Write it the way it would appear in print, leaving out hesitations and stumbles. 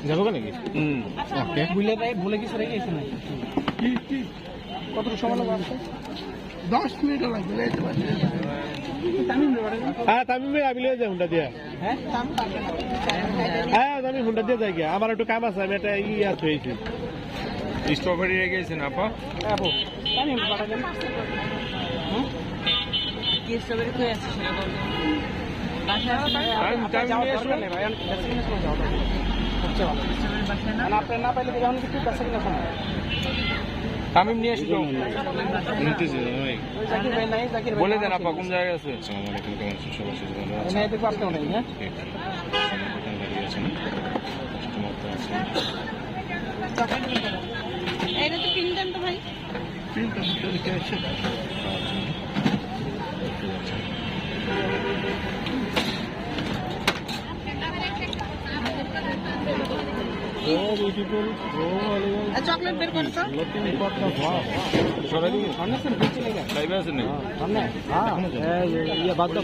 যাবো নাকি? বলে কিছু রেখে গেছে নাকি? কতটুকু সময় লাগবে? 10 মিনিট লাগবে। হ্যাঁ তামিমে আবিলে যাই হুন্ডা দিয়া। হ্যাঁ আমি হুন্ডা দিয়ে যাই গিয়া। আমার একটু কাম আছে, আমি একটা আছে হয়েছি। স্ট্রবেরি রেখে গেছেন আপা? হ্যাঁ আপু তামিম পাঠাবেন। কি স্ট্রবেরি কই আছে সেটা বলুন। বাসায় আপনার না পাইলে যখন কিছু কাছে কিনা শোনা তামিম নিয়ে এসো। জাকির ভাই নাই, জাকির ভাই বলে দেন আপা কোন জায়গায় আছে? মেয়েদের পাশটাও নেই। হ্যাঁ এটা তো পিন দেন তো ভাই। চকলেট বের করো তো। সরাই দিন। সাইবে আছেন নাকি? সামনে হ্যাঁ বাদ দাও